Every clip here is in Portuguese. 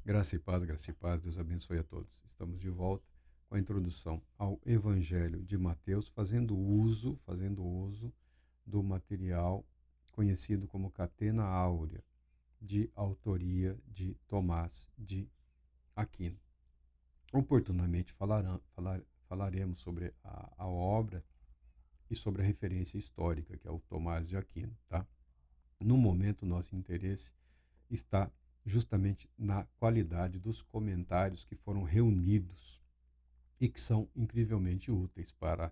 Graça e paz, Deus abençoe a todos. Estamos de volta com a introdução ao Evangelho de Mateus, fazendo uso do material conhecido como Catena Áurea, de autoria de Tomás de Aquino. Oportunamente falaremos sobre a obra e sobre a referência histórica, que é o Tomás de Aquino, tá? No momento, nosso interesse está justamente na qualidade dos comentários que foram reunidos e que são incrivelmente úteis para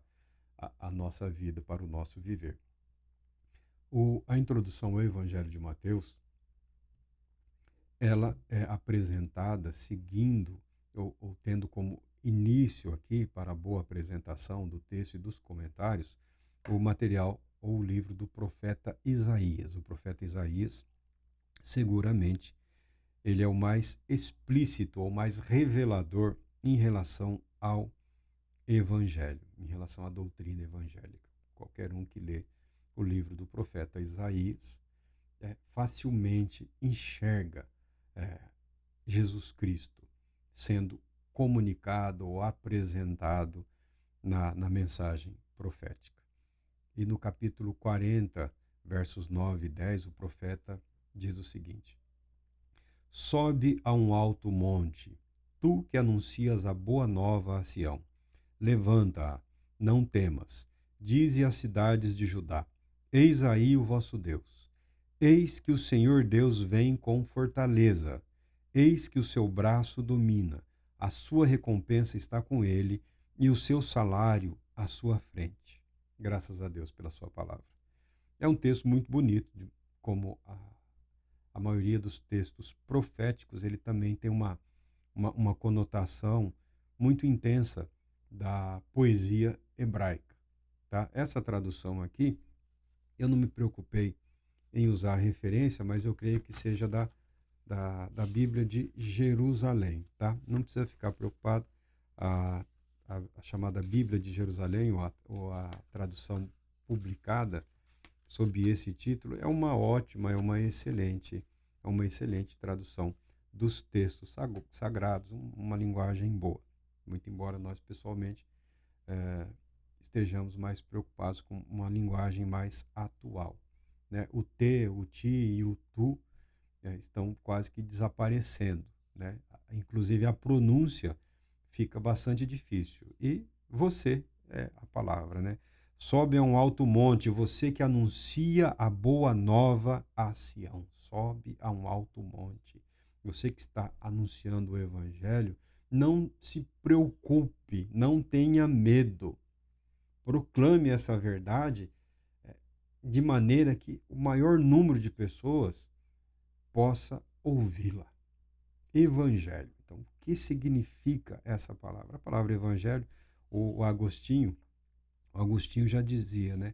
a nossa vida, para o nosso viver. A introdução ao Evangelho de Mateus, ela é apresentada seguindo ou tendo como início aqui, para a boa apresentação do texto e dos comentários, o material ou o livro do profeta Isaías. O profeta Isaías, seguramente, ele é o mais explícito ou mais revelador em relação ao Evangelho, em relação à doutrina evangélica. Qualquer um que lê o livro do profeta Isaías facilmente enxerga Jesus Cristo sendo comunicado ou apresentado na mensagem profética. E no capítulo 40, versos 9 e 10, o profeta diz o seguinte: Sobe a um alto monte, tu que anuncias a boa nova a Sião. Levanta-a, não temas. Dize às cidades de Judá: Eis aí o vosso Deus. Eis que o Senhor Deus vem com fortaleza. Eis que o seu braço domina. A sua recompensa está com ele e o seu salário à sua frente. Graças a Deus pela sua palavra. É um texto muito bonito, como a maioria dos textos proféticos, ele também tem uma conotação muito intensa da poesia hebraica. Tá? Essa tradução aqui, eu não me preocupei em usar a referência, mas eu creio que seja da Bíblia de Jerusalém. Tá? Não precisa ficar preocupado. A chamada Bíblia de Jerusalém, ou a tradução publicada sob esse título, é uma excelente tradução dos textos sagrados, uma linguagem boa. Muito embora nós, pessoalmente, estejamos mais preocupados com uma linguagem mais atual. Né? O te, o ti e o tu estão quase que desaparecendo. Né? Inclusive, a pronúncia fica bastante difícil. E você é a palavra, né? Sobe a um alto monte, você que anuncia a boa nova a Sião. Sobe a um alto monte. Você que está anunciando o Evangelho, não se preocupe, não tenha medo. Proclame essa verdade de maneira que o maior número de pessoas possa ouvi-la. Evangelho. Então, o que significa essa palavra? A palavra evangelho, o Agostinho já dizia, né?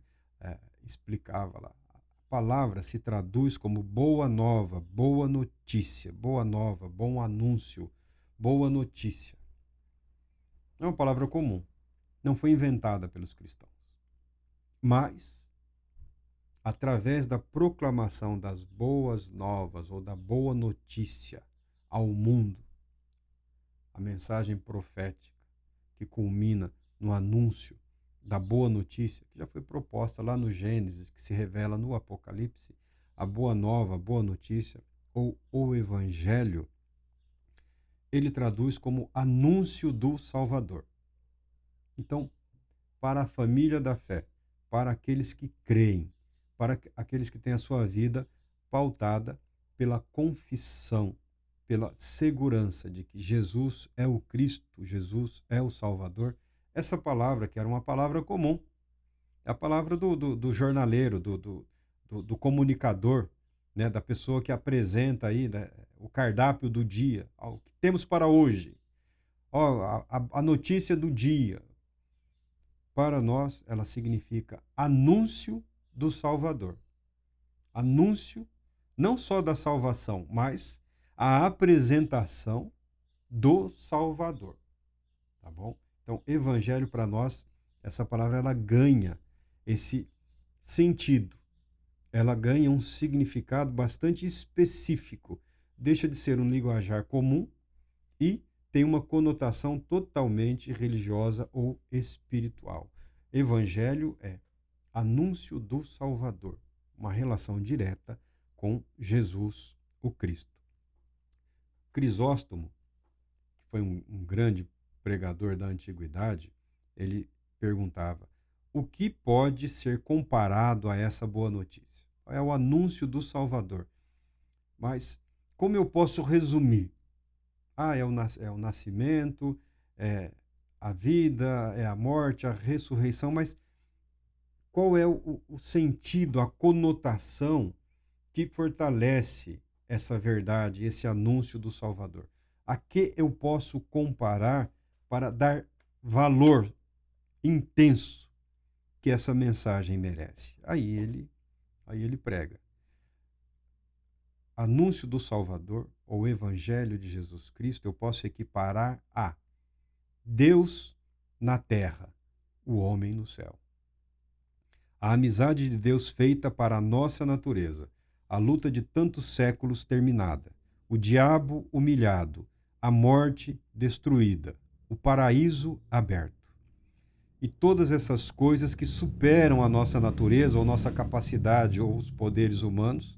Explicava lá. A palavra se traduz como boa nova, boa notícia, boa nova, bom anúncio, boa notícia. É uma palavra comum. Não foi inventada pelos cristãos. Mas, através da proclamação das boas novas ou da boa notícia ao mundo, a mensagem profética que culmina no anúncio da boa notícia, que já foi proposta lá no Gênesis, que se revela no Apocalipse, a boa nova, a boa notícia, ou o Evangelho, ele traduz como anúncio do Salvador. Então, para a família da fé, para aqueles que creem, para aqueles que têm a sua vida pautada pela confissão, pela segurança de que Jesus é o Cristo, Jesus é o Salvador, essa palavra, que era uma palavra comum, é a palavra do jornaleiro, do comunicador, né, da pessoa que apresenta aí, né, o cardápio do dia, o que temos para hoje, a notícia do dia. Para nós, ela significa anúncio do Salvador. Anúncio não só da salvação, mas a apresentação do Salvador. Tá bom? Então, evangelho para nós, essa palavra ela ganha esse sentido. Ela ganha um significado bastante específico deixa de ser um linguajar comum e tem uma conotação totalmente religiosa ou espiritual. Evangelho é anúncio do Salvador, uma relação direta com Jesus, o Cristo. Crisóstomo, que foi um grande pregador da antiguidade, ele perguntava: o que pode ser comparado a essa boa notícia? É o anúncio do Salvador. Mas como eu posso resumir? É o nascimento, é a vida, é a morte, a ressurreição, mas qual é o sentido, a conotação que fortalece essa verdade, esse anúncio do Salvador? A que eu posso comparar para dar valor intenso que essa mensagem merece? Aí ele prega. Anúncio do Salvador, ou Evangelho de Jesus Cristo, eu posso equiparar a Deus na terra, o homem no céu. A amizade de Deus feita para a nossa natureza, a luta de tantos séculos terminada, o diabo humilhado, a morte destruída, o paraíso aberto. E todas essas coisas que superam a nossa natureza, ou nossa capacidade, ou os poderes humanos,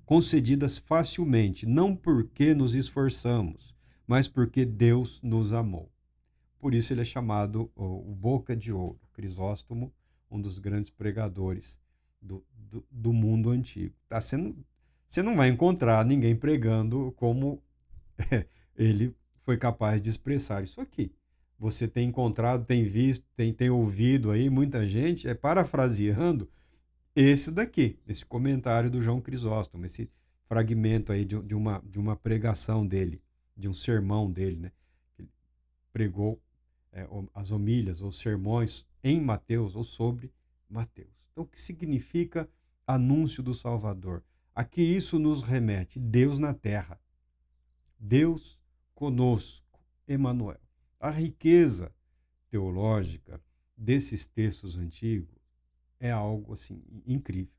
concedidas facilmente, não porque nos esforçamos, mas porque Deus nos amou. Por isso ele é chamado o Boca de Ouro, Crisóstomo, um dos grandes pregadores do mundo antigo. Você não vai encontrar ninguém pregando como ele foi capaz de expressar isso aqui. Você tem encontrado, tem visto, tem ouvido aí muita gente parafraseando esse daqui, esse comentário do João Crisóstomo, esse fragmento aí de uma pregação dele, de um sermão dele, né? Ele pregou as homilhas ou sermões em Mateus ou sobre Mateus. Então, o que significa anúncio do Salvador? A que isso nos remete? Deus na terra. Deus conosco, Emanuel. A riqueza teológica desses textos antigos é algo assim incrível.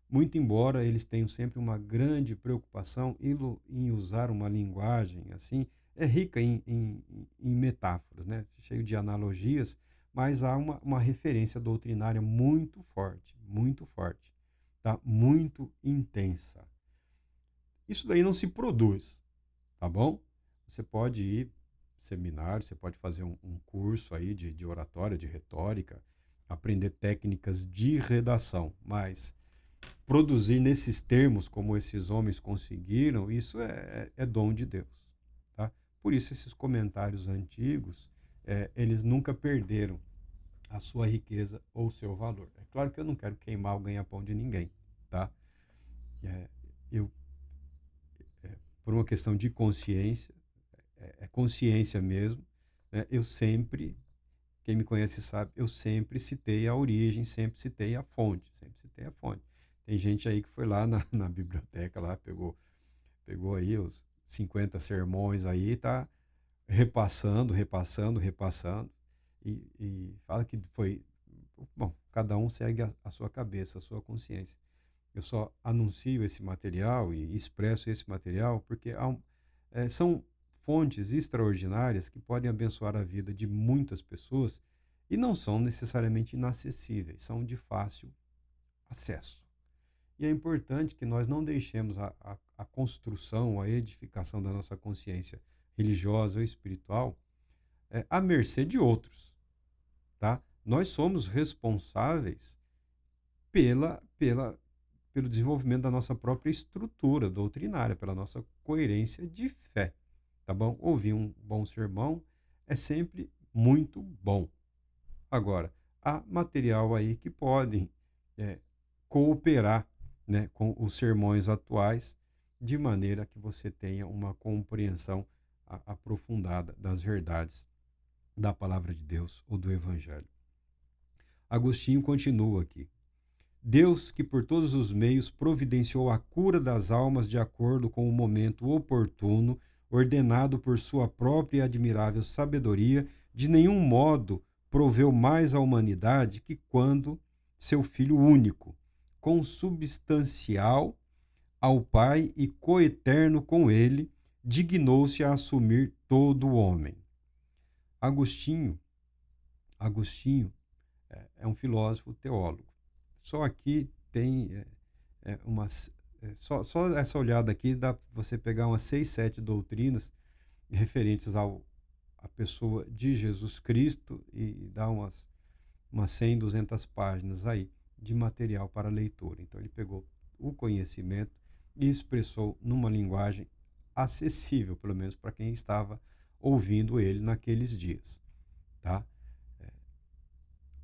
Muito embora eles tenham sempre uma grande preocupação em usar uma linguagem assim, é rica em metáforas, né? Cheio de analogias, mas há uma referência doutrinária muito forte, tá? Muito intensa. Isso daí não se produz, tá bom? Você pode ir seminário, você pode fazer um curso aí de oratória, de retórica, aprender técnicas de redação, mas produzir nesses termos como esses homens conseguiram, isso é dom de Deus, tá? Por isso esses comentários antigos, eles nunca perderam a sua riqueza ou o seu valor. É claro que eu não quero queimar o ganha-pão de ninguém, tá? Eu, por uma questão de consciência, consciência mesmo, né? Quem me conhece sabe, eu sempre citei a origem, sempre citei a fonte. Tem gente aí que foi lá na biblioteca, lá pegou aí os 50 sermões aí, tá repassando, e fala que foi... Bom, cada um segue a sua cabeça, a sua consciência. Eu só anuncio esse material e expresso esse material porque são fontes extraordinárias que podem abençoar a vida de muitas pessoas e não são necessariamente inacessíveis, são de fácil acesso. E é importante que nós não deixemos a construção, a edificação da nossa consciência religiosa ou espiritual à mercê de outros, tá? Nós somos responsáveis pelo desenvolvimento da nossa própria estrutura doutrinária, pela nossa coerência de fé, tá bom? Ouvir um bom sermão é sempre muito bom. Agora, há material aí que podem cooperar, né, com os sermões atuais, de maneira que você tenha uma compreensão aprofundada das verdades da palavra de Deus ou do Evangelho. Agostinho continua aqui. Deus, que por todos os meios providenciou a cura das almas de acordo com o momento oportuno, ordenado por sua própria e admirável sabedoria, de nenhum modo proveu mais à humanidade que quando seu Filho único, consubstancial ao Pai e coeterno com ele, dignou-se a assumir todo o homem. Agostinho é um filósofo teólogo. Só aqui tem só essa olhada aqui dá para você pegar umas 6, 7 doutrinas referentes à pessoa de Jesus Cristo e dar umas 100, 200 páginas aí de material para leitura. Então ele pegou o conhecimento e expressou numa linguagem acessível, pelo menos para quem estava ouvindo ele naqueles dias, tá?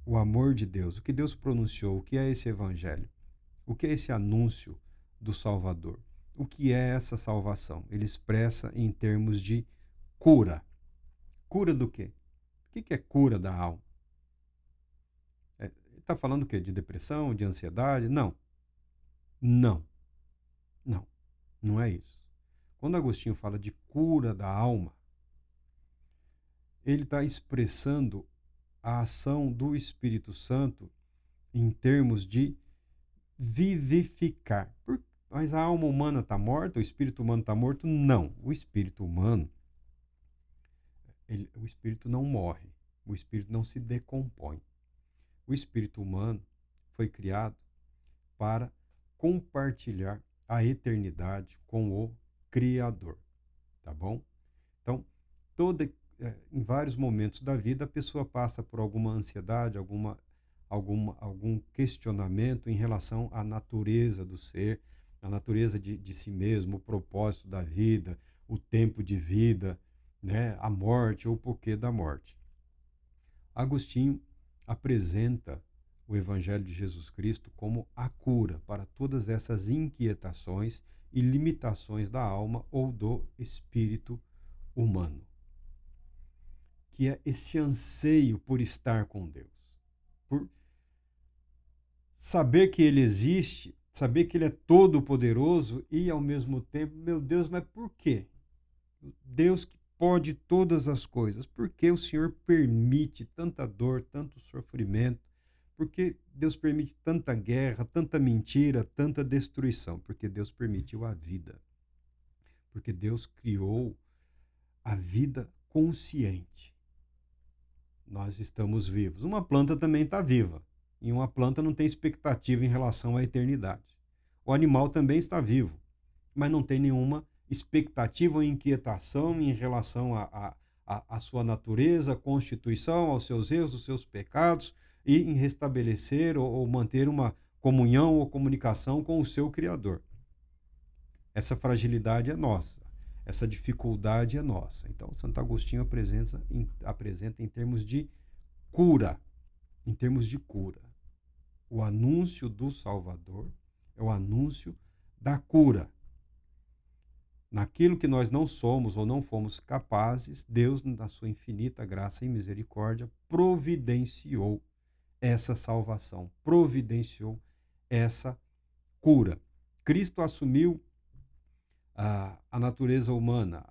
O amor de Deus, o que Deus pronunciou, o que é esse evangelho? O que é esse anúncio do Salvador? O que é essa salvação? Ele expressa em termos de cura. Cura do quê? O que é cura da alma? Ele está falando o quê? De depressão, de ansiedade? Não. Não. Não. Não é isso. Quando Agostinho fala de cura da alma, ele está expressando a ação do Espírito Santo em termos de vivificar. Mas a alma humana está morta? O espírito humano está morto? Não. O espírito humano, o espírito não morre. O espírito não se decompõe. O espírito humano foi criado para compartilhar a eternidade com o Criador. Tá bom? Então, em vários momentos da vida, a pessoa passa por alguma ansiedade, algum questionamento em relação à natureza do ser, a natureza de si mesmo, o propósito da vida, o tempo de vida, né, a morte ou o porquê da morte. Agostinho apresenta o Evangelho de Jesus Cristo como a cura para todas essas inquietações e limitações da alma ou do espírito humano, que é esse anseio por estar com Deus, por saber que Ele existe, saber que Ele é todo-poderoso e, ao mesmo tempo, meu Deus, mas por quê? Deus que pode todas as coisas, por que o Senhor permite tanta dor, tanto sofrimento? Por que Deus permite tanta guerra, tanta mentira, tanta destruição? Porque Deus permitiu a vida. Porque Deus criou a vida consciente. Nós estamos vivos. Uma planta também está viva. E uma planta não tem expectativa em relação à eternidade. O animal também está vivo, mas não tem nenhuma expectativa ou inquietação em relação à sua natureza, constituição, aos seus erros, aos seus pecados, e em restabelecer ou manter uma comunhão ou comunicação com o seu Criador. Essa fragilidade é nossa, essa dificuldade é nossa. Então, Santo Agostinho apresenta em termos de cura, O anúncio do Salvador é o anúncio da cura. Naquilo que nós não somos ou não fomos capazes, Deus, na sua infinita graça e misericórdia, providenciou essa salvação, providenciou essa cura. Cristo assumiu a natureza humana,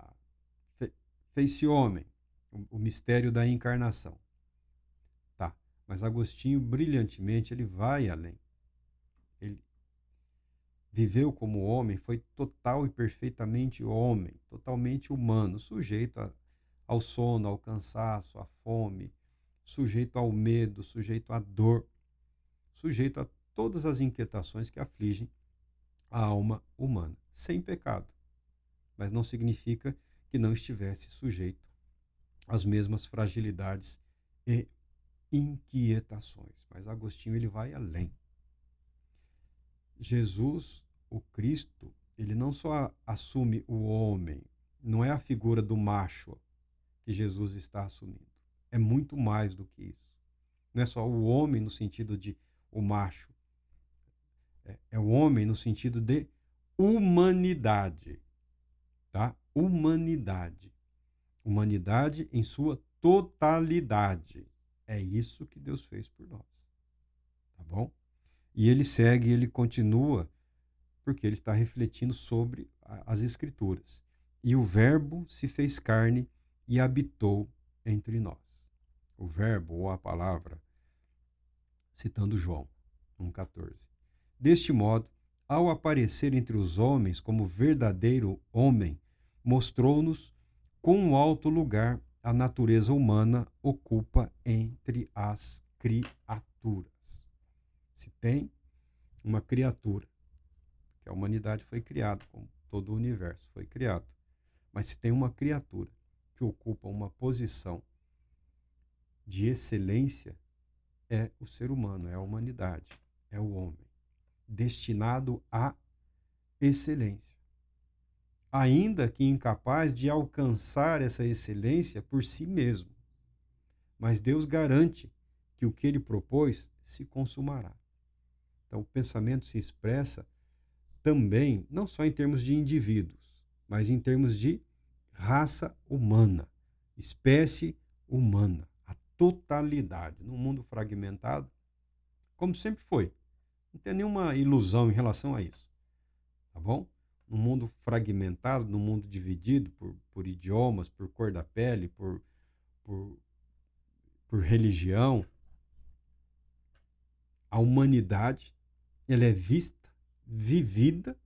fez-se homem, o mistério da encarnação. Tá, mas Agostinho, brilhantemente, ele vai além. Ele viveu como homem, foi total e perfeitamente homem, totalmente humano, sujeito ao sono, ao cansaço, à fome, sujeito ao medo, sujeito à dor, sujeito a todas as inquietações que afligem a alma humana, sem pecado. Mas não significa que não estivesse sujeito às mesmas fragilidades e inquietações. Mas Agostinho, ele vai além. Jesus, o Cristo, ele não só assume o homem, não é a figura do macho que Jesus está assumindo. É muito mais do que isso. Não é só o homem no sentido de o macho. É o homem no sentido de humanidade. Tá? Humanidade. Humanidade em sua totalidade. É isso que Deus fez por nós. Tá bom? E ele segue, ele continua, porque ele está refletindo sobre as Escrituras. E o Verbo se fez carne e habitou entre nós. O Verbo ou a palavra, citando João 1,14. Deste modo, ao aparecer entre os homens como verdadeiro homem, mostrou-nos quão alto lugar a natureza humana ocupa entre as criaturas. Se tem uma criatura, que a humanidade foi criada, como todo o universo foi criado, mas se tem uma criatura que ocupa uma posição de excelência, é o ser humano, é a humanidade, é o homem, destinado à excelência. Ainda que incapaz de alcançar essa excelência por si mesmo. Mas Deus garante que o que ele propôs se consumará. Então, o pensamento se expressa também, não só em termos de indivíduos, mas em termos de raça humana, espécie humana, a totalidade. Num mundo fragmentado, como sempre foi. Não tem nenhuma ilusão em relação a isso. Tá bom? Num mundo fragmentado, num mundo dividido por idiomas, por cor da pele, por, por religião, a humanidade ela é vista, vivida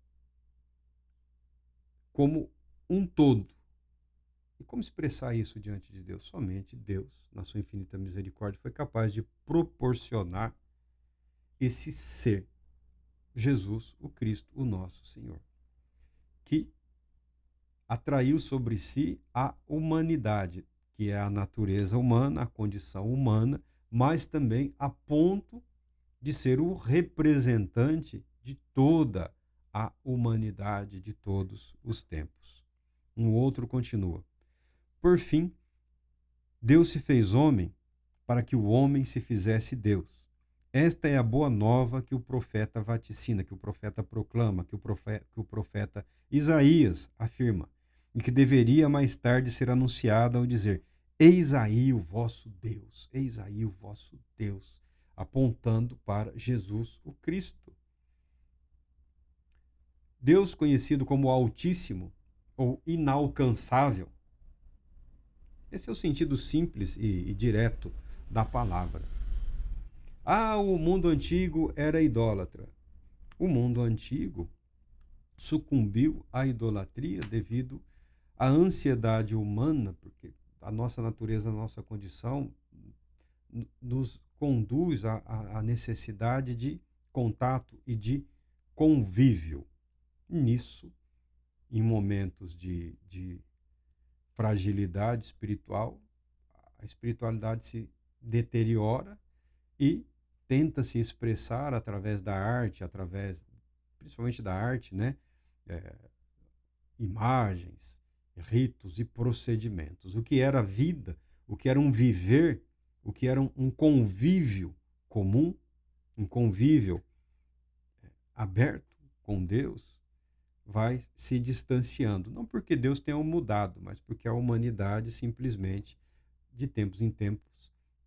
como um todo. E como expressar isso diante de Deus? Somente Deus, na sua infinita misericórdia, foi capaz de proporcionar esse ser, Jesus, o Cristo, o nosso Senhor, que atraiu sobre si a humanidade, que é a natureza humana, a condição humana, mas também a ponto de ser o representante de toda a humanidade de todos os tempos. Um outro continua. Por fim, Deus se fez homem para que o homem se fizesse Deus. Esta é a boa nova que o profeta vaticina, que o profeta proclama, que o profeta Isaías afirma, e que deveria mais tarde ser anunciada ao dizer: eis aí o vosso Deus, eis aí o vosso Deus, apontando para Jesus o Cristo. Deus conhecido como Altíssimo ou Inalcançável. Esse é o sentido simples e direto da palavra. O mundo antigo era idólatra. O mundo antigo sucumbiu à idolatria devido à ansiedade humana, porque a nossa natureza, a nossa condição nos conduz à necessidade de contato e de convívio. Nisso, em momentos de fragilidade espiritual, a espiritualidade se deteriora e tenta se expressar através da arte, principalmente da arte, né? Imagens, ritos e procedimentos. O que era vida, o que era um viver, o que era um convívio comum, um convívio aberto com Deus, vai se distanciando. Não porque Deus tenha mudado, mas porque a humanidade simplesmente, de tempos em tempos,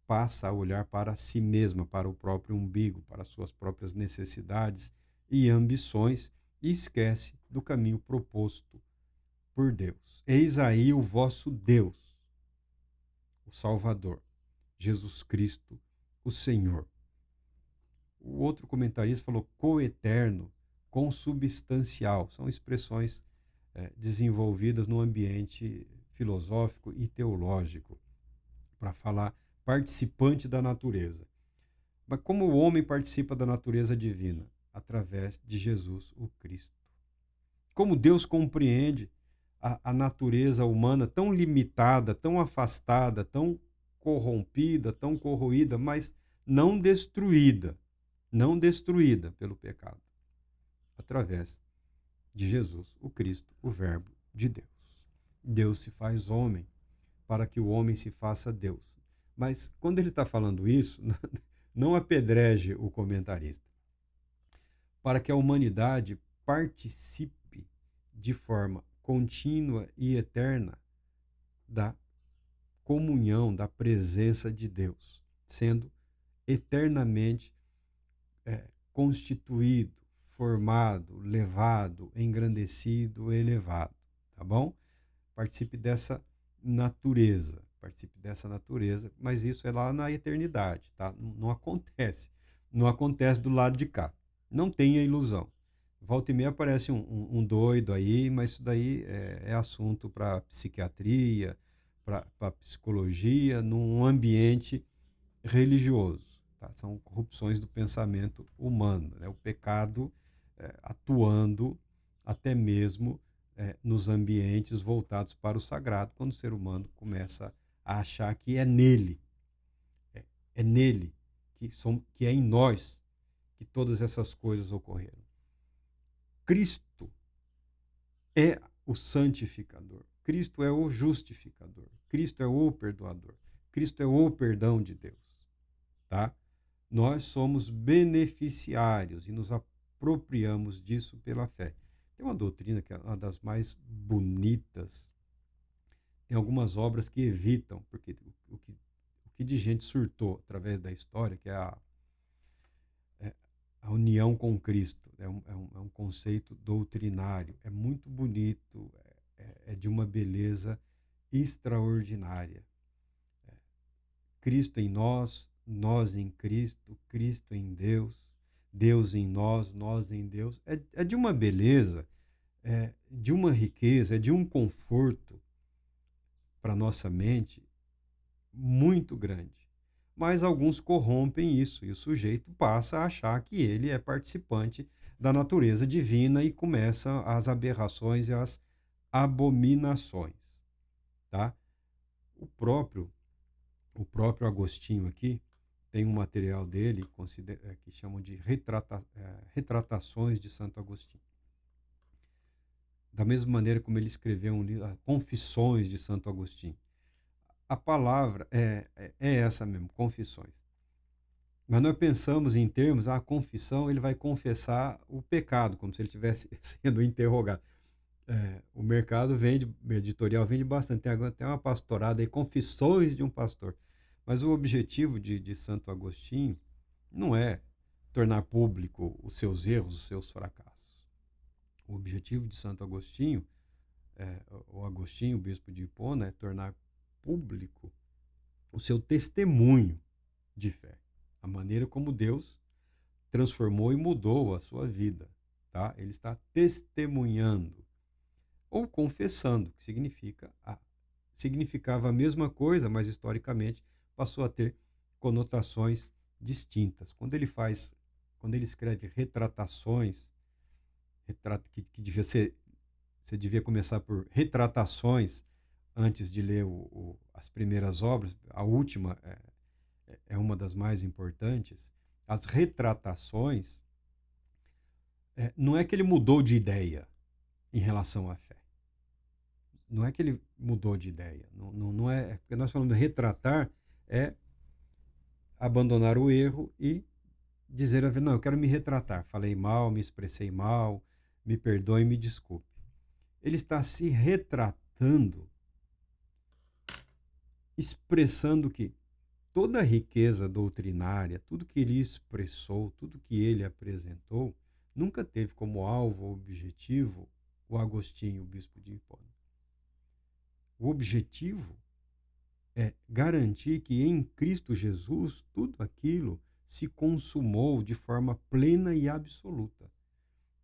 passa a olhar para si mesma, para o próprio umbigo, para suas próprias necessidades e ambições e esquece do caminho proposto por Deus. Eis aí o vosso Deus, o Salvador, Jesus Cristo, o Senhor. O outro comentarista falou coeterno, consubstancial. São expressões desenvolvidas no ambiente filosófico e teológico para falar participante da natureza. Mas como o homem participa da natureza divina? Através de Jesus, o Cristo. Como Deus compreende a natureza humana tão limitada, tão afastada, tão corrompida, tão corroída, mas não destruída pelo pecado. Através de Jesus, o Cristo, o Verbo de Deus. Deus se faz homem para que o homem se faça Deus. Mas quando ele está falando isso, não apedreje o comentarista. Para que a humanidade participe de forma contínua e eterna da comunhão, da presença de Deus, sendo eternamente constituído, formado, levado, engrandecido, elevado, tá bom? Participe dessa natureza, mas isso é lá na eternidade, tá? Não acontece do lado de cá. Não tenha ilusão. Volta e meia aparece um doido aí, mas isso daí é assunto para psiquiatria, para psicologia, num ambiente religioso. Tá? São corrupções do pensamento humano, né? O pecado atuando até mesmo nos ambientes voltados para o sagrado, quando o ser humano começa a achar que é nele, é, é nele, que é em nós que todas essas coisas ocorreram. Cristo é o santificador, Cristo é o justificador, Cristo é o perdoador, Cristo é o perdão de Deus, tá? Nós somos beneficiários e nos apropriamos disso pela fé. Tem uma doutrina que é uma das mais bonitas. Tem algumas obras que evitam, porque o que de gente surtou através da história, que é a união com Cristo. É um conceito doutrinário. É muito bonito, é de uma beleza extraordinária. Cristo em nós, nós em Cristo, Cristo em Deus, Deus em nós, nós em Deus. É de uma beleza, de uma riqueza, é de um conforto para nossa mente muito grande. Mas alguns corrompem isso e o sujeito passa a achar que ele é participante da natureza divina e começa as aberrações e as abominações, tá? O próprio o próprio Agostinho aqui tem um material dele que chamam de Retratações de Santo Agostinho. Da mesma maneira como ele escreveu um livro, Confissões de Santo Agostinho. A palavra é essa mesmo, confissões. Mas nós pensamos em termos, a confissão, ele vai confessar o pecado, como se ele estivesse sendo interrogado. O mercado vende, o editorial vende bastante. Tem agora até uma pastorada aí, Confissões de um Pastor. Mas o objetivo de Santo Agostinho não é tornar público os seus erros, os seus fracassos. O objetivo de Santo Agostinho, o Agostinho, o bispo de Hipona, é tornar público o seu testemunho de fé. A maneira como Deus transformou e mudou a sua vida. Tá? Ele está testemunhando ou confessando, que significava a mesma coisa, mas historicamente passou a ter conotações distintas. Quando ele escreve retratações, que devia ser, você devia começar por retratações antes de ler as primeiras obras. A última é uma das mais importantes. As retratações, não é que ele mudou de ideia em relação à fé. Não é que ele mudou de ideia. Não é, porque nós falamos de retratar é abandonar o erro e dizer a verdade. Não, eu quero me retratar. Falei mal, me expressei mal, me perdoe, me desculpe. Ele está se retratando, expressando que toda a riqueza doutrinária, tudo que ele expressou, tudo que ele apresentou, nunca teve como alvo ou objetivo o Agostinho, o bispo de Hipona. O objetivo é garantir que em Cristo Jesus tudo aquilo se consumou de forma plena e absoluta.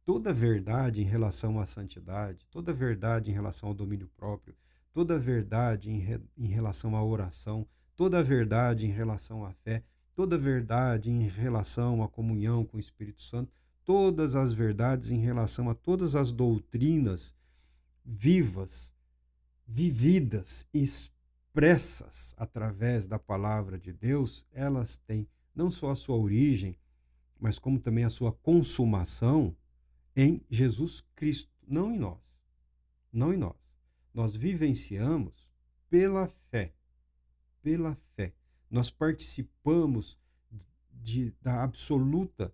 Toda a verdade em relação à santidade, toda a verdade em relação ao domínio próprio, toda a verdade em relação à oração, toda a verdade em relação à fé, toda a verdade em relação à comunhão com o Espírito Santo, todas as verdades em relação a todas as doutrinas vivas, vividas, expressas através da palavra de Deus, elas têm não só a sua origem, mas como também a sua consumação em Jesus Cristo, não em nós. Não em nós. Nós vivenciamos pela fé. Pela fé. Nós participamos da absoluta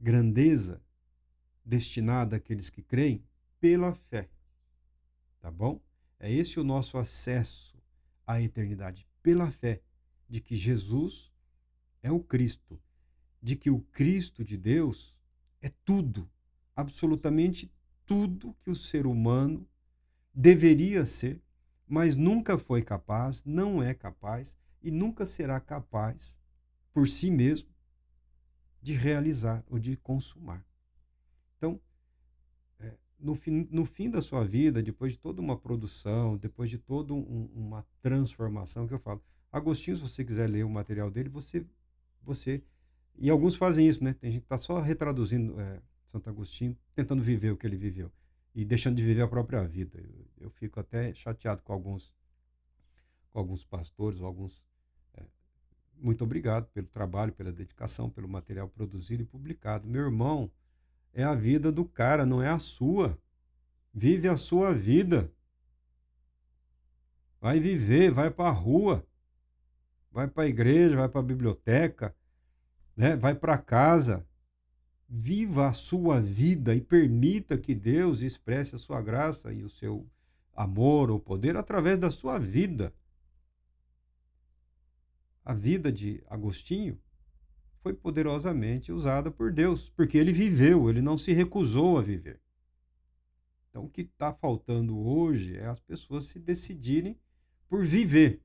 grandeza destinada àqueles que creem pela fé. Tá bom? É esse o nosso acesso à eternidade, pela fé de que Jesus é o Cristo, de que o Cristo de Deus é tudo, absolutamente tudo que o ser humano deveria ser, mas nunca foi capaz, não é capaz e nunca será capaz por si mesmo de realizar ou de consumar. no fim da sua vida, depois de toda uma produção, depois de toda uma transformação, que eu falo, Agostinho, se você quiser ler o material dele, você e alguns fazem isso, né? Tem gente que está só retraduzindo Santo Agostinho, tentando viver o que ele viveu e deixando de viver a própria vida. Eu fico até chateado com alguns pastores, ou alguns. é, Muito obrigado pelo trabalho, pela dedicação, pelo material produzido e publicado. Meu irmão, é a vida do cara, não é a sua. Vive a sua vida. Vai viver, vai para a rua, vai para a igreja, vai para a biblioteca, né? Vai para casa. Viva a sua vida e permita que Deus expresse a sua graça e o seu amor ou poder através da sua vida. A vida de Agostinho foi poderosamente usada por Deus, porque ele viveu, ele não se recusou a viver. Então, o que está faltando hoje é as pessoas se decidirem por viver.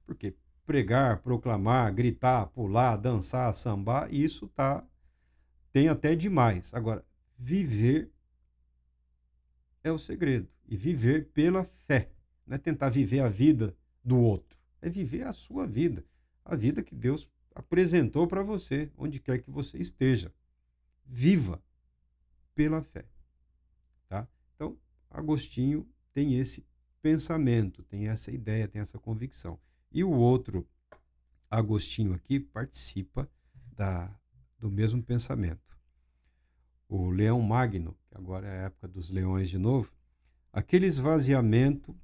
Porque pregar, proclamar, gritar, pular, dançar, sambar, isso tem até demais. Agora, viver é o segredo. E viver pela fé. Não é tentar viver a vida do outro. É viver a sua vida. A vida que Deus apresentou para você, onde quer que você esteja. Viva pela fé. Tá? Então, Agostinho tem esse pensamento, tem essa ideia, tem essa convicção. E o outro Agostinho aqui participa do mesmo pensamento. O Leão Magno, que agora é a época dos leões de novo, aquele esvaziamento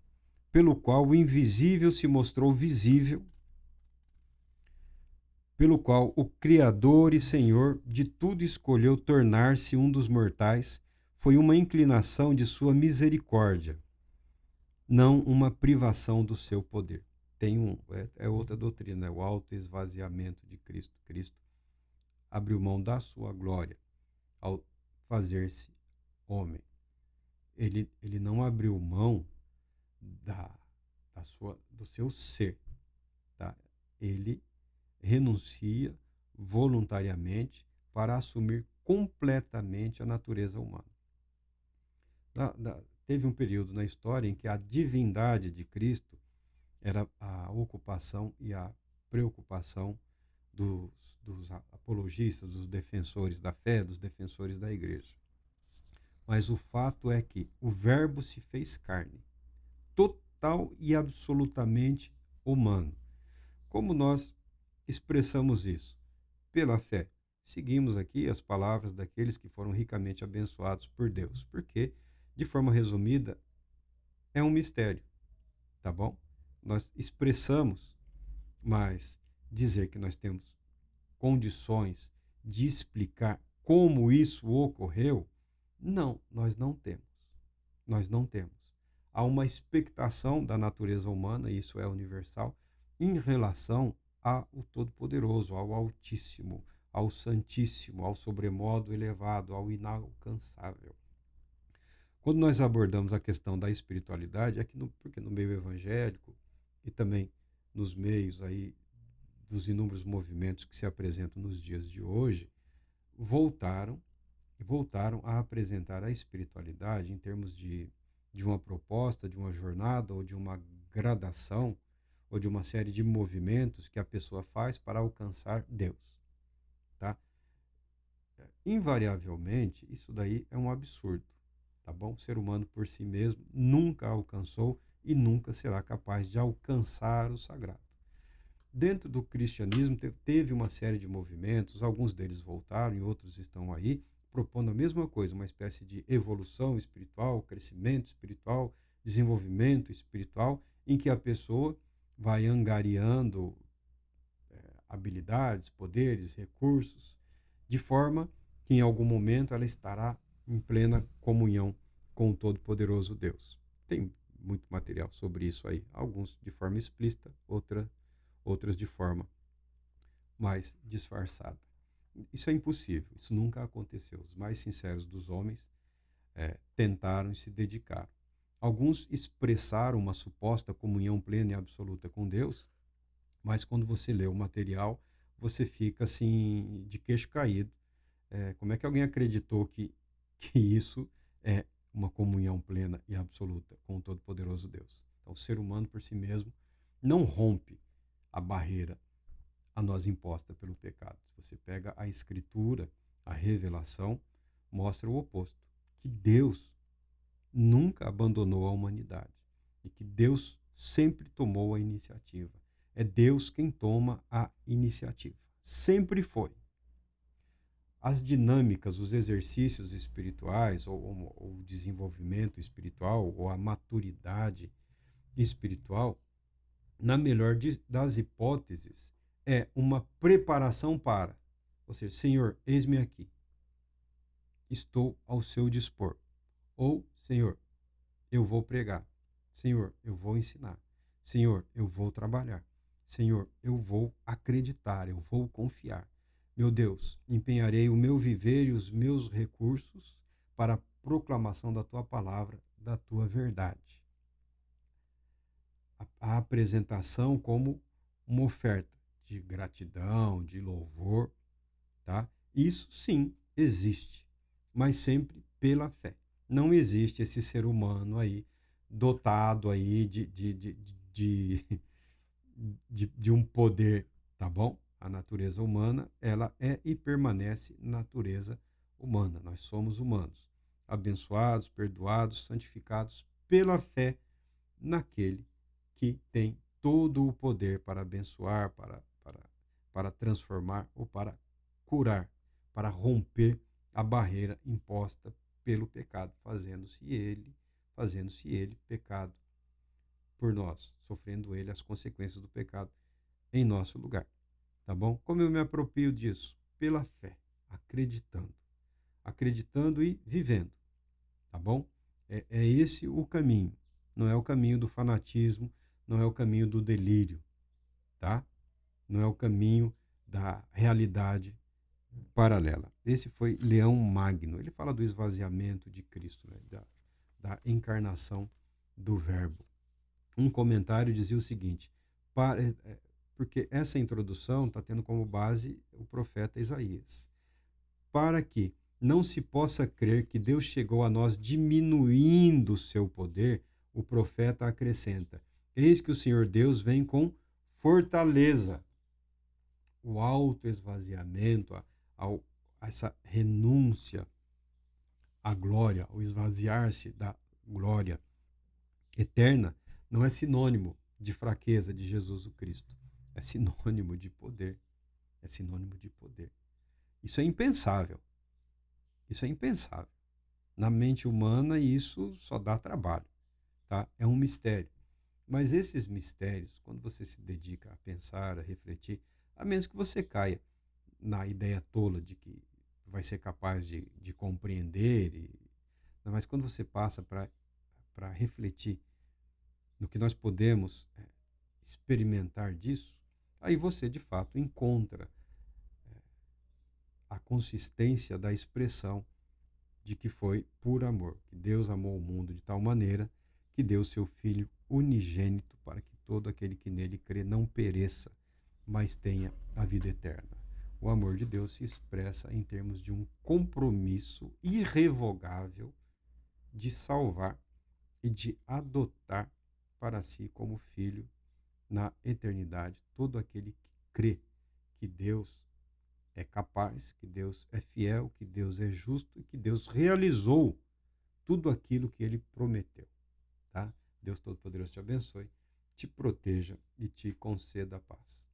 pelo qual o invisível se mostrou visível, pelo qual o Criador e Senhor de tudo escolheu tornar-se um dos mortais, foi uma inclinação de sua misericórdia, não uma privação do seu poder. É outra doutrina, é o autoesvaziamento de Cristo. Cristo abriu mão da sua glória ao fazer-se homem. Ele não abriu mão do seu ser. Tá? Ele renuncia voluntariamente para assumir completamente a natureza humana. Teve um período na história em que a divindade de Cristo era a ocupação e a preocupação dos apologistas, dos defensores da fé, dos defensores da igreja. Mas o fato é que o Verbo se fez carne, total e absolutamente humano. Como nós expressamos isso? Pela fé. Seguimos aqui as palavras daqueles que foram ricamente abençoados por Deus, porque, de forma resumida, é um mistério, tá bom? Nós expressamos, mas dizer que nós temos condições de explicar como isso ocorreu, não, nós não temos. Nós não temos. Há uma expectação da natureza humana, e isso é universal, em relação ao Todo-Poderoso, ao Altíssimo, ao Santíssimo, ao sobremodo elevado, ao inalcançável. Quando nós abordamos a questão da espiritualidade, porque no meio evangélico e também nos meios aí dos inúmeros movimentos que se apresentam nos dias de hoje, voltaram a apresentar a espiritualidade em termos de uma proposta, de uma jornada ou de uma gradação ou de uma série de movimentos que a pessoa faz para alcançar Deus, tá? Invariavelmente, isso daí é um absurdo, tá bom? O ser humano por si mesmo nunca alcançou e nunca será capaz de alcançar o sagrado. Dentro do cristianismo teve uma série de movimentos, alguns deles voltaram e outros estão aí, propondo a mesma coisa, uma espécie de evolução espiritual, crescimento espiritual, desenvolvimento espiritual, em que a pessoa vai angariando habilidades, poderes, recursos, de forma que em algum momento ela estará em plena comunhão com o Todo-Poderoso Deus. Tem muito material sobre isso aí, alguns de forma explícita, outras de forma mais disfarçada. Isso é impossível, isso nunca aconteceu. Os mais sinceros dos homens tentaram e se dedicaram. Alguns expressaram uma suposta comunhão plena e absoluta com Deus, mas quando você lê o material, você fica assim, de queixo caído. Como é que alguém acreditou que isso é uma comunhão plena e absoluta com o Todo-Poderoso Deus. Então, o ser humano por si mesmo não rompe a barreira a nós imposta pelo pecado. Se você pega a Escritura, a revelação, mostra o oposto, que Deus nunca abandonou a humanidade e que Deus sempre tomou a iniciativa. É Deus quem toma a iniciativa. Sempre foi. As dinâmicas, os exercícios espirituais, ou o desenvolvimento espiritual, ou a maturidade espiritual, na melhor das hipóteses, é uma preparação para. Ou seja, Senhor, eis-me aqui, estou ao seu dispor. Ou, Senhor, eu vou pregar. Senhor, eu vou ensinar. Senhor, eu vou trabalhar. Senhor, eu vou acreditar, eu vou confiar. Meu Deus, empenharei o meu viver e os meus recursos para a proclamação da tua palavra, da tua verdade. A apresentação como uma oferta de gratidão, de louvor, tá? Isso sim existe, mas sempre pela fé. Não existe esse ser humano aí dotado aí de, de um poder, tá bom? A natureza humana, ela é e permanece natureza humana. Nós somos humanos, abençoados, perdoados, santificados pela fé naquele que tem todo o poder para abençoar, para transformar ou para curar, para romper a barreira imposta pelo pecado, fazendo-se ele pecado por nós, sofrendo ele as consequências do pecado em nosso lugar. Tá bom? Como eu me aproprio disso? Pela fé, acreditando e vivendo. Tá bom? É esse o caminho. Não é o caminho do fanatismo, não é o caminho do delírio, tá? Não é o caminho da realidade paralela. Esse foi Leão Magno. Ele fala do esvaziamento de Cristo, né? Da encarnação do Verbo. Um comentário dizia o seguinte, porque essa introdução está tendo como base o profeta Isaías. Para que não se possa crer que Deus chegou a nós diminuindo o seu poder, o profeta acrescenta: eis que o Senhor Deus vem com fortaleza. O autoesvaziamento, essa renúncia à glória, o esvaziar-se da glória eterna, não é sinônimo de fraqueza de Jesus o Cristo. É sinônimo de poder. É sinônimo de poder. Isso é impensável. Isso é impensável. Na mente humana, isso só dá trabalho. Tá? É um mistério. Mas esses mistérios, quando você se dedica a pensar, a refletir, a menos que você caia na ideia tola de que vai ser capaz de compreender, mas quando você passa para refletir no que nós podemos experimentar disso, aí você de fato encontra a consistência da expressão de que foi por amor, que Deus amou o mundo de tal maneira que deu seu Filho unigênito para que todo aquele que nele crê não pereça, mas tenha a vida eterna. O amor de Deus se expressa em termos de um compromisso irrevogável de salvar e de adotar para si como filho na eternidade todo aquele que crê que Deus é capaz, que Deus é fiel, que Deus é justo e que Deus realizou tudo aquilo que ele prometeu. Tá? Deus Todo-Poderoso te abençoe, te proteja e te conceda a paz.